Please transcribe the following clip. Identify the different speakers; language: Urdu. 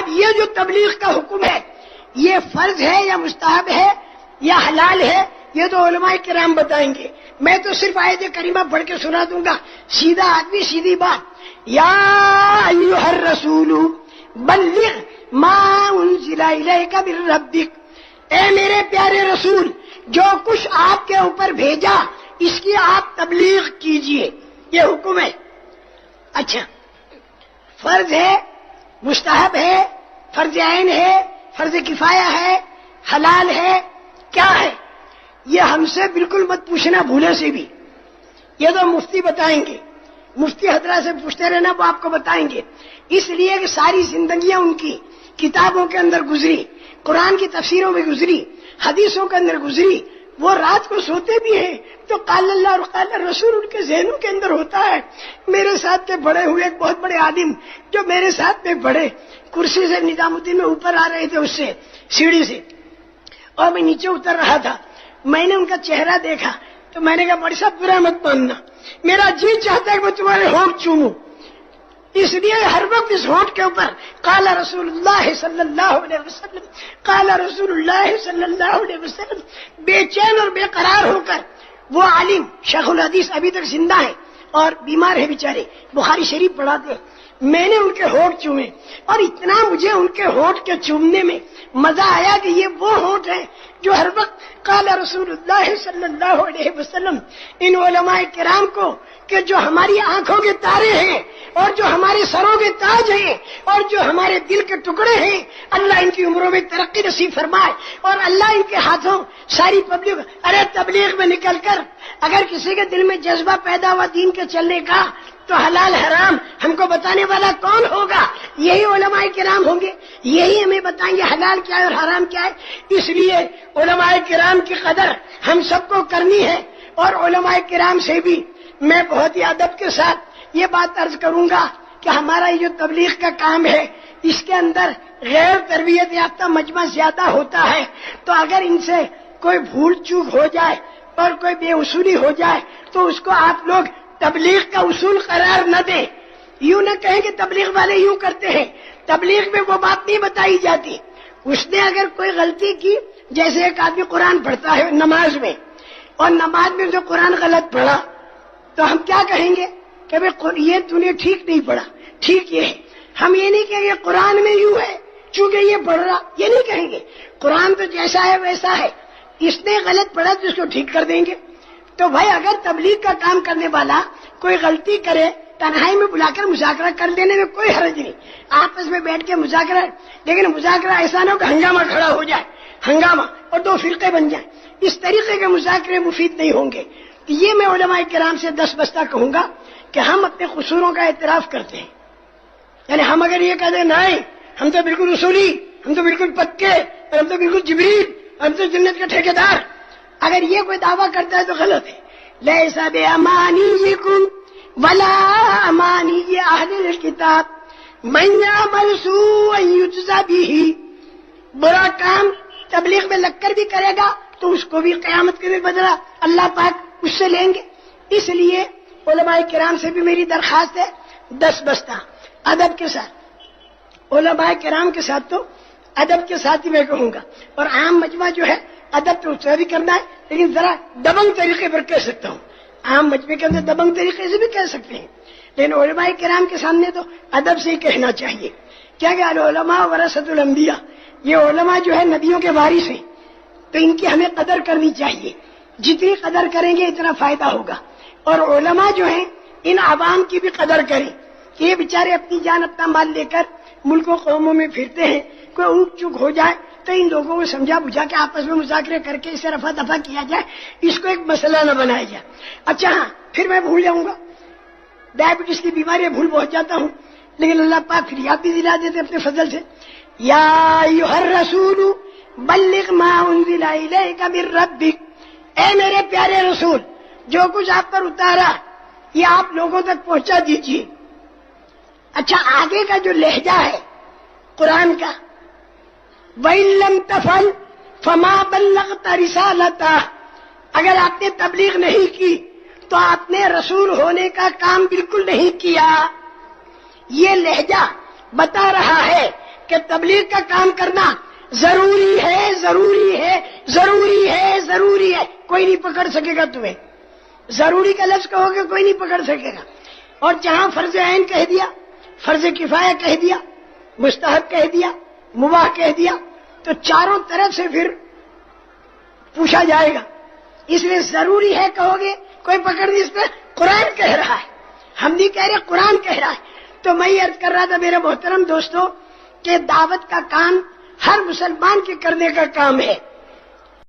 Speaker 1: اب یہ جو تبلیغ کا حکم ہے یہ فرض ہے یا مستحب ہے یا حلال ہے یہ تو علماء کرام بتائیں گے. میں تو صرف آیت کریمہ پڑھ کے سنا دوں گا. سیدھا آدمی سیدھی بات. یا ایھا الرسول بلغ ما انزل الیک من ربک، اے میرے پیارے رسول جو کچھ آپ کے اوپر بھیجا اس کی آپ تبلیغ کیجئے. یہ حکم ہے. اچھا، فرض ہے، مستحب ہے، فرض عین ہے، فرض کفایہ ہے، حلال ہے، کیا ہے؟ یہ ہم سے بالکل مت پوچھنا بھولے سے بھی. یہ تو مفتی بتائیں گے. مفتی حضرات سے پوچھتے رہنا، وہ آپ کو بتائیں گے. اس لیے کہ ساری زندگیاں ان کی کتابوں کے اندر گزری، قرآن کی تفسیروں میں گزری، حدیثوں کے اندر گزری. وہ رات کو سوتے بھی ہیں تو قال اللہ اور قال رسول ان کے ذہنوں کے اندر ہوتا ہے. میرے ساتھ کے بڑے ہوئے ایک بہت بڑے عالم جو میرے ساتھ میں بڑے کرسی سے نظام الدین میں اوپر آ رہے تھے، اس سے سیڑھی سے، اور میں نیچے اتر رہا تھا. میں نے ان کا چہرہ دیکھا تو میں نے کہا بڑی صاحب برا مت ماننا، میرا جی چاہتا ہے کہ میں تمہارے ہونٹ چوموں. اس لیے ہر وقت اس ہونٹ کے اوپر قال رسول اللہ صلی اللہ علیہ وسلم، قال رسول اللہ صلی اللہ علیہ وسلم، بے چین اور بے قرار ہو کر. وہ عالم شیخ الحدیث ابھی تک زندہ ہے اور بیمار ہے بیچارے، بخاری شریف پڑھاتے. میں نے ان کے ہونٹ چومے اور اتنا مجھے ان کے ہونٹ کے چومنے میں مزہ آیا کہ یہ وہ ہونٹ ہیں جو ہر وقت قال رسول اللہ صلی اللہ علیہ وسلم. ان علماء کرام کو کہ جو ہماری آنکھوں کے تارے ہیں اور جو ہمارے سروں کے تاج ہیں اور جو ہمارے دل کے ٹکڑے ہیں، اللہ ان کی عمروں میں ترقی نصیب فرمائے اور اللہ ان کے ہاتھوں ساری پبلک. ارے تبلیغ میں نکل کر اگر کسی کے دل میں جذبہ پیدا ہوا دین کے چلنے کا تو حلال حرام ہم کو بتانے والا کون ہوگا؟ یہی علماء کرام ہوں گے. یہی ہمیں بتائیں گے حلال کیا ہے اور حرام کیا ہے. اس لیے علماء کرام کی قدر ہم سب کو کرنی ہے. اور علماء کرام سے بھی میں بہت ہی ادب کے ساتھ یہ بات عرض کروں گا کہ ہمارا یہ جو تبلیغ کا کام ہے اس کے اندر غیر تربیت یافتہ مجمع زیادہ ہوتا ہے. تو اگر ان سے کوئی بھول چوک ہو جائے اور کوئی بے اصولی ہو جائے تو اس کو آپ لوگ تبلیغ کا اصول قرار نہ دیں. یوں نہ کہیں کہ تبلیغ والے یوں کرتے ہیں. تبلیغ میں وہ بات نہیں بتائی جاتی. اس نے اگر کوئی غلطی کی، جیسے ایک آدمی قرآن پڑھتا ہے نماز میں اور نماز میں جو قرآن غلط پڑھا تو ہم کیا کہیں گے کہ بھائی یہ تو نے ٹھیک نہیں پڑھا، ٹھیک یہ ہے. ہم یہ نہیں کہیں گے قرآن میں یوں ہے چونکہ یہ پڑھ رہا، یہ نہیں کہیں گے. قرآن تو جیسا ہے ویسا ہے، اس نے غلط پڑھا تو اس کو ٹھیک کر دیں گے. تو بھائی اگر تبلیغ کا کام کرنے والا کوئی غلطی کرے تنہائی میں بلا کر مذاکرہ کر لینے میں کوئی حرج نہیں، آپس میں بیٹھ کے مذاکرہ. لیکن مذاکرہ ایسا نہ ہو کہ ہنگامہ کھڑا ہو جائے، ہنگامہ اور دو فرقے بن جائیں. اس طریقے کے مذاکرے مفید نہیں ہوں گے. یہ میں علماء کرام سے 10 بستہ کہوں گا کہ ہم اپنے قصوروں کا اعتراف کرتے ہیں. یعنی ہم اگر یہ کہہ دیں نہیں ہم تو بالکل اصولی، ہم تو بالکل پکے، ہم تو بالکل جبریل، ہم تو جنت کے ٹھیکیدار، اگر یہ کوئی دعویٰ کرتا ہے تو غلط ہے. لیسا بامانیکم ولا امانی اہل الکتاب من یعمل سوءا یجزا بہ. برا کام تبلیغ میں لگ کر بھی کرے گا تو اس کو بھی قیامت کے دن بدلہ اللہ پاک اس سے لیں گے. اس لیے علماء کرام سے بھی میری درخواست ہے 10 بستہ ادب کے ساتھ. علماء کرام کے ساتھ تو ادب کے ساتھ ہی میں کہوں گا. اور عام مجمع جو ہے ادب تو اس سے بھی کرنا ہے، لیکن ذرا دبنگ طریقے پر کہہ سکتا ہوں. عام مجمع کے اندر دبنگ طریقے سے بھی کہہ سکتے ہیں، لیکن علماء کرام کے سامنے تو ادب سے ہی کہنا چاہیے. کیا کہ العلماء ورثۃ الانبیاء، یہ علماء جو ہے نبیوں کے وارث ہیں، تو ان کی ہمیں قدر کرنی چاہیے. جتنی قدر کریں گے اتنا فائدہ ہوگا. اور علماء جو ہیں ان عوام کی بھی قدر کریں کہ یہ بیچارے اپنی جان اپنا مال لے کر ملک و قوموں میں پھرتے ہیں. کوئی اونٹ چوک ہو جائے تو ان لوگوں کو سمجھا بجھا کے آپس میں مذاکرے کر کے اسے رفع دفع کیا جائے، اس کو ایک مسئلہ نہ بنایا جائے. اچھا ہاں، پھر میں بھول جاؤں گا، ڈائبٹیز کی بیماری بھول پہنچ جاتا ہوں، لیکن اللہ پاک پھر یاد بھی دلا دیتے اپنے فضل سے. یا ایھا الرسول بلغ ما انزل الیک من ربک، اے میرے پیارے رسول جو کچھ آپ پر اتارا یہ آپ لوگوں تک پہنچا دیجیے. اچھا آگے کا جو لہجہ ہے قرآن کا، وَإِن لَّمْ تَفْعَلْ فَمَا بَلَّغْتَ رِسَالَتَهُ، اگر آپ نے تبلیغ نہیں کی تو آپ نے رسول ہونے کا کام بالکل نہیں کیا. یہ لہجہ بتا رہا ہے کہ تبلیغ کا کام کرنا ضروری ہے ضروری ہے ضروری ہے ضروری ہے، کوئی نہیں پکڑ سکے گا تمہیں. ضروری کا لفظ کہو گے کوئی نہیں پکڑ سکے گا. اور جہاں فرض عین کہہ دیا، فرض کفایہ کہہ دیا، مستحب کہہ دیا، مباح کہہ دیا، تو چاروں طرف سے پھر پوچھا جائے گا. اس لیے ضروری ہے کہو گے کوئی پکڑ نہیں، اس پہ قرآن کہہ رہا ہے، ہم نہیں کہہ رہے، قرآن کہہ رہا ہے. تو میں یہ عرض کر رہا تھا میرے محترم دوستوں کہ دعوت کا کام ہر مسلمان کے کرنے کا کام ہے.